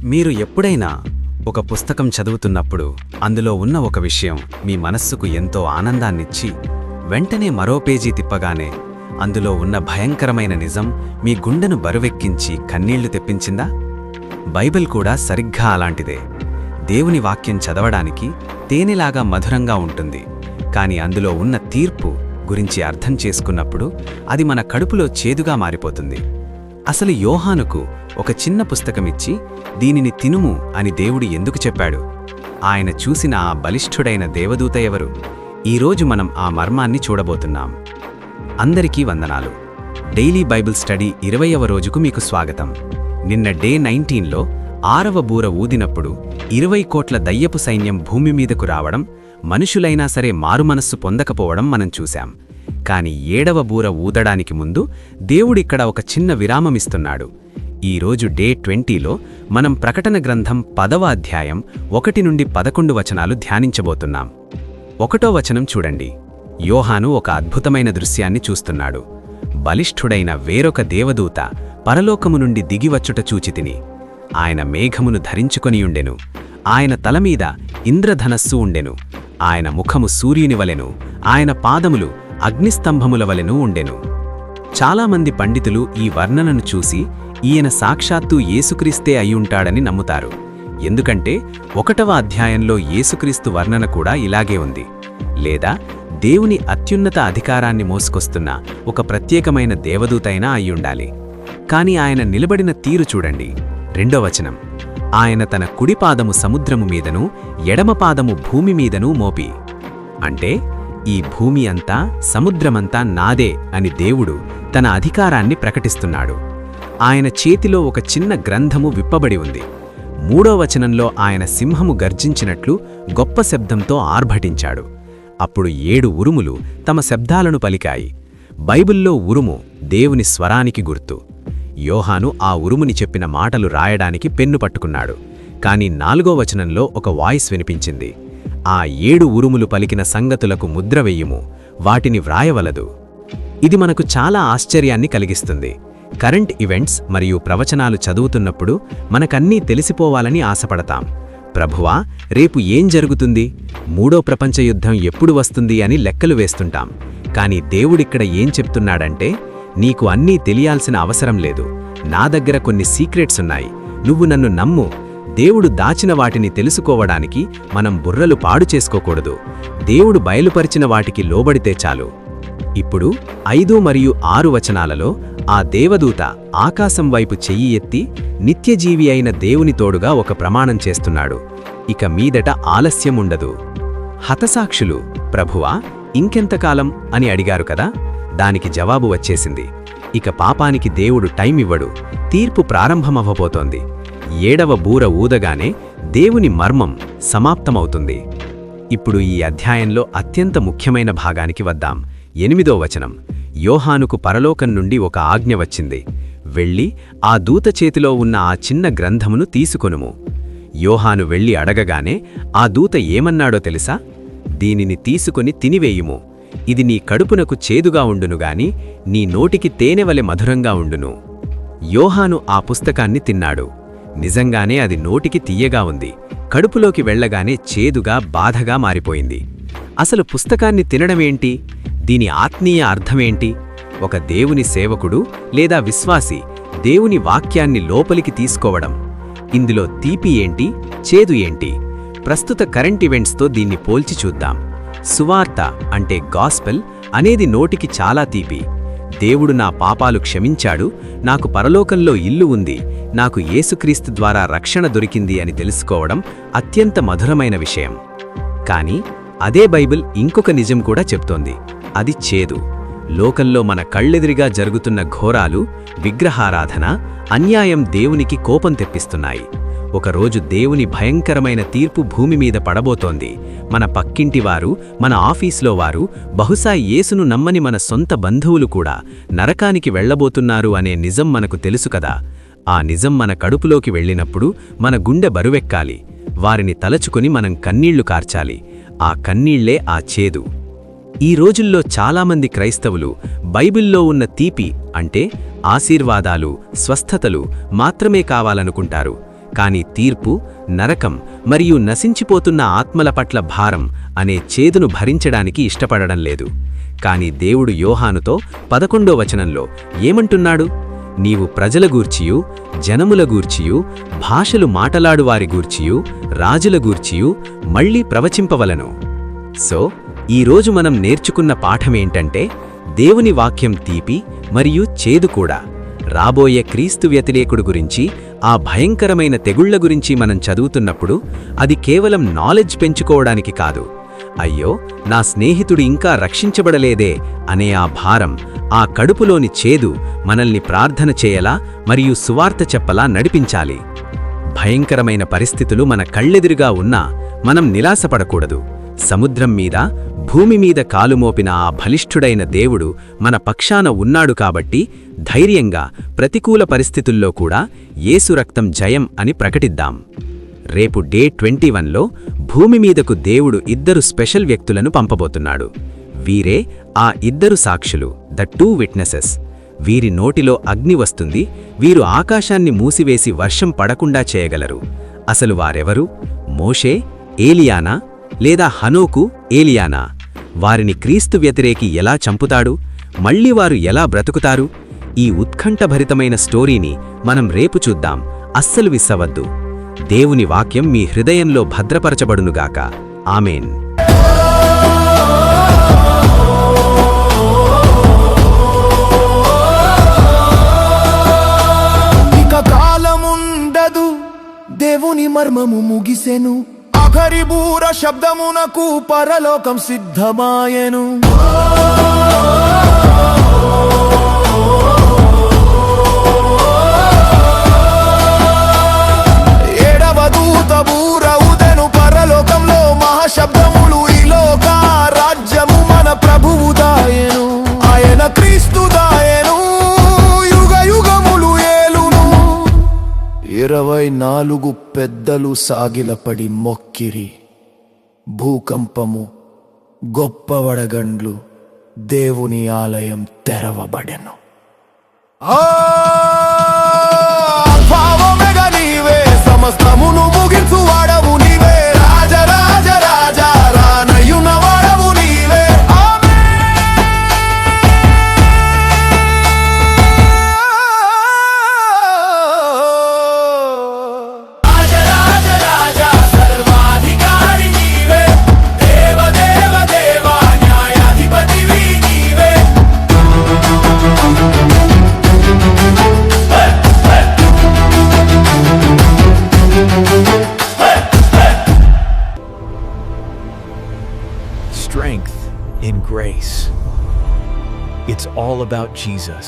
మీరు ఎప్పుడైనా ఒక పుస్తకం చదువుతున్నప్పుడు అందులో ఉన్న ఒక విషయం మీ మనస్సుకు ఎంతో ఆనందాన్నిచ్చి వెంటనే మరో పేజీ తిప్పగానే అందులో ఉన్న భయంకరమైన నిజం మీ గుండెను బరువెక్కించి కన్నీళ్లు తెప్పించిందా? బైబిల్ కూడా సరిగ్గా అలాంటిదే. దేవుని వాక్యం చదవడానికి తేనెలాగా మధురంగా ఉంటుంది, కాని అందులో ఉన్న తీర్పు గురించి అర్థం చేసుకున్నప్పుడు అది మన కడుపులో చేదుగా మారిపోతుంది. అసలు యోహానుకు ఒక చిన్న పుస్తకమిచ్చి దీనిని తినుము అని దేవుడు ఎందుకు చెప్పాడు? ఆయన చూసిన ఆ బలిష్ఠుడైన దేవదూత ఎవరు? ఈరోజు మనం ఆ మర్మాన్ని చూడబోతున్నాం. అందరికీ వందనాలు. డైలీ బైబిల్ స్టడీ 20వ రోజుకు మీకు స్వాగతం. నిన్న డే 19లో 6వ బూర ఊదినప్పుడు 20 కోట్ల దయ్యపు సైన్యం భూమి మీదకు రావడం, మనుషులైనా సరే మారుమనస్సు పొందకపోవడం మనం చూశాం. కాని 7వ బూర ఊదడానికి ముందు దేవుడిక్కడ ఒక చిన్న విరామమిస్తున్నాడు. ఈరోజు డే 20లో మనం ప్రకటన గ్రంథం 10వ అధ్యాయం 1 నుండి 11 వచనాలు ధ్యానించబోతున్నాం. 1వ వచనం చూడండి. యోహాను ఒక అద్భుతమైన దృశ్యాన్ని చూస్తున్నాడు. బలిష్ఠుడైన వేరొక దేవదూత పరలోకము నుండి దిగివచ్చుట చూచితిని. ఆయన మేఘమును ధరించుకొనియుండెను. ఆయన తలమీద ఇంద్రధనస్సు ఉండెను. ఆయన ముఖము సూర్యుని వలెను, ఆయన పాదములు అగ్నిస్తంభముల వలెను ఉండెను. చాలామంది పండితులు ఈ వర్ణనను చూసి ఈయన సాక్షాత్తు యేసుక్రీస్తే అయ్యుంటాడని నమ్ముతారు. ఎందుకంటే 1వ అధ్యాయంలో యేసుక్రీస్తు వర్ణన కూడా ఇలాగే ఉంది. లేదా దేవుని అత్యున్నత అధికారాన్ని మోసుకొస్తున్న ఒక ప్రత్యేకమైన దేవదూతైనా అయ్యుండాలి. కాని ఆయన నిలబడిన తీరు చూడండి. 2వ వచనం. ఆయన తన కుడిపాదము సముద్రము మీదను ఎడమపాదము భూమి మీదనూ మోపి. అంటే ఈ భూమి అంతా సముద్రమంతా నాదే అని దేవుడు తన అధికారాన్ని ప్రకటిస్తున్నాడు. ఆయన చేతిలో ఒక చిన్న గ్రంథము విప్పబడి ఉంది. 3వ వచనంలో ఆయన సింహము గర్జించినట్లు గొప్ప శబ్దంతో ఆర్భటించాడు. అప్పుడు 7 ఉరుములు తమ శబ్దాలను పలికాయి. బైబిల్లో ఉరుము దేవుని స్వరానికి గుర్తు. యోహాను ఆ ఉరుముని చెప్పిన మాటలు రాయడానికి పెన్ను పట్టుకున్నాడు. కాని 4వ వచనంలో ఒక వాయిస్ వినిపించింది. ఆ 7 ఉరుములు పలికిన సంగతులకు ముద్ర వెయ్యుము, వాటిని వ్రాయవలదు. ఇది మనకు చాలా ఆశ్చర్యాన్ని కలిగిస్తుంది. కరెంట్ ఈవెంట్స్ మరియు ప్రవచనాలు చదువుతున్నప్పుడు మనకన్నీ తెలిసిపోవాలని ఆశపడతాం. ప్రభువా, రేపు ఏం జరుగుతుంది, 3వ ప్రపంచ యుద్ధం ఎప్పుడు వస్తుంది అని లెక్కలు వేస్తుంటాం. కాని దేవుడిక్కడ ఏం చెప్తున్నాడంటే, నీకు అన్నీ తెలియాల్సిన అవసరం లేదు. నా దగ్గర కొన్ని సీక్రెట్స్ ఉన్నాయి. నువ్వు నన్ను నమ్ము. దేవుడు దాచిన వాటిని తెలుసుకోవడానికి మనం బుర్రలు పాడు చేసుకోకూడదు. దేవుడు బయలుపరిచిన వాటికి లోబడితే చాలు. ఇప్పుడు 5 మరియు 6 వచనాలలో ఆ దేవదూత ఆకాశం వైపు చెయ్యి ఎత్తి నిత్యజీవి అయిన దేవుని తోడుగా ఒక ప్రమాణం చేస్తున్నాడు. ఇక మీదట ఆలస్యం ఉండదు. హతసాక్షులు, ప్రభువా, ఇంకెంతకాలం అని అడిగారు కదా. దానికి జవాబు వచ్చేసింది. ఇక పాపానికి దేవుడు టైం ఇవ్వడు. తీర్పు ప్రారంభమవ్వబోతోంది. 7వ బూర ఊదగానే దేవుని మర్మం సమాప్తమవుతుంది. ఇప్పుడు ఈ అధ్యాయంలో అత్యంత ముఖ్యమైన భాగానికి వద్దాం. 8వ వచనం. యోహానుకు పరలోకం నుండి ఒక ఆజ్ఞ వచ్చింది. వెళ్ళి ఆ దూత చేతిలో ఉన్న ఆ చిన్న గ్రంథమును తీసుకొనుము. యోహాను వెళ్ళి అడగగానే ఆ దూత ఏమన్నాడో తెలుసా? దీనిని తీసుకొని తినివేయుము. ఇది నీ కడుపునకు చేదుగా ఉండునుగాని నీ నోటికి తేనెవలె మధురంగా ఉండును. యోహాను ఆ పుస్తకాన్ని తిన్నాడు. నిజంగానే అది నోటికి తియ్యగా ఉంది. కడుపులోకి వెళ్లగానే చేదుగా, బాధగా మారిపోయింది. అసలు పుస్తకాన్ని తినడమేంటి? దీని ఆత్మీయ అర్థమేంటి? ఒక దేవుని సేవకుడు లేదా విశ్వాసి దేవుని వాక్యాన్ని లోపలికి తీసుకోవడం. ఇందులో తీపి ఏంటి, చేదు ఏంటి? ప్రస్తుత కరెంట్ ఈవెంట్స్తో దీన్ని పోల్చి చూద్దాం. సువార్త అంటే గాస్పెల్ అనేది నోటికి చాలా తీపి. దేవుడు నా పాపాలు క్షమించాడు, నాకు పరలోకంలో ఇల్లు ఉంది, నాకు యేసుక్రీస్తు ద్వారా రక్షణ దొరికింది అని తెలుసుకోవడం అత్యంత మధురమైన విషయం. కాని అదే బైబిల్ ఇంకొక నిజం కూడా చెప్తోంది. అది చేదు. లోకంలో మన కళ్ళెదిరిగా జరుగుతున్న ఘోరాలు, విగ్రహారాధన, అన్యాయం దేవునికి కోపం తెప్పిస్తున్నాయి. ఒకరోజు దేవుని భయంకరమైన తీర్పు భూమి మీద పడబోతోంది. మన పక్కింటివారు, మన ఆఫీస్లో వారు, బహుశా యేసును నమ్మని మన సొంత బంధువులు కూడా నరకానికి వెళ్లబోతున్నారు అనే నిజం మనకు తెలుసు కదా. ఆ నిజం మన కడుపులోకి వెళ్ళినప్పుడు మన గుండె బరువెక్కాలి. వారిని తలచుకొని మనం కన్నీళ్లు కార్చాలి. ఆ కన్నీళ్లే ఆ చేదు. ఈ రోజుల్లో చాలామంది క్రైస్తవులు బైబిల్లో ఉన్న తీపి అంటే ఆశీర్వాదాలు, స్వస్థతలు మాత్రమే కావాలనుకుంటారు. కాని తీర్పు, నరకం మరియు నశించిపోతున్న ఆత్మల పట్ల భారం అనే చేదును భరించడానికి ఇష్టపడడం లేదు. కాని దేవుడు యోహానుతో 11వ వచనంలో ఏమంటున్నాడు? నీవు ప్రజల గూర్చియు, జనముల గూర్చియు, భాషలు మాటలాడువారి గూర్చియు, రాజుల గూర్చియు మళ్ళీ ప్రవచింపవలను. సో ఈరోజు మనం నేర్చుకున్న పాఠమేంటంటే, దేవుని వాక్యం తీపి మరియు చేదు కూడా. రాబోయే క్రీస్తు వ్యతిరేకుడు గురించి, ఆ భయంకరమైన తెగుళ్ల గురించి మనం చదువుతున్నప్పుడు అది కేవలం నాలెడ్జ్ పెంచుకోవడానికి కాదు. అయ్యో, నా స్నేహితుడు ఇంకా రక్షించబడలేదే అనే ఆ భారం, ఆ కడుపులోని చేదు మనల్ని ప్రార్థన చేయలా మరియు సువార్త చెప్పలా నడిపించాలి. భయంకరమైన పరిస్థితులు మన కళ్ళెదురుగా ఉన్నా మనం నిరాశపడకూడదు. సముద్రం మీద, భూమి మీద కాలుమోపిన ఆ బలిష్ఠుడైన దేవుడు మన పక్షాన ఉన్నాడు కాబట్టి ధైర్యంగా ప్రతికూల పరిస్థితుల్లో కూడా యేసు రక్తం జయం అని ప్రకటిద్దాం. రేపు డే 21లో భూమి మీదకు దేవుడు 2 స్పెషల్ వ్యక్తులను పంపబోతున్నాడు. వీరే ఆ 2 సాక్షులు, ద 2 విట్నెసెస్. వీరి నోటిలో అగ్ని వస్తుంది. వీరు ఆకాశాన్ని మూసివేసి వర్షం పడకుండా చేయగలరు. అసలు వారెవరు? మోషే, ఏలియానా లేదా హనోకు, ఏలియానా? వారిని క్రీస్తు వ్యతిరేకి ఎలా చంపుతాడు? మళ్ళీ వారు ఎలా బ్రతుకుతారు? ఈ ఉత్కంఠభరితమైన స్టోరీని మనం రేపు చూద్దాం. అస్సలు విస్సవద్దు. దేవుని వాక్యం మీ హృదయంలో భద్రపరచబడునుగాక. ఆమేన్. ఇక కాలముండదు, దేవుని మర్మము ముగిసెను. ఆఖరి బూర శబ్దమునకు పరలోకం సిద్ధమాయెను. ఏడవ దూత బూర ఊదెను. పరలోకంలో మహాశబ్దములు. ఈ లోక రాజ్యము మన ప్రభువు దాయెను. ఆయన క్రీస్తు దాయెను. యుగ యుగములు ఏలును. 24 పెద్దలు సాగిలపడి మొక్కిరి. భూకంపము, గొప్ప వడగండ్లు, దేవుని ఆలయం తెరవబడెను. భావమెగ నీవే, సమస్తమును ముగించు వాడవు నీవే. రాజ రాజ రాజా రానయున వాడవు నీవే. Strength in grace. It's all about Jesus.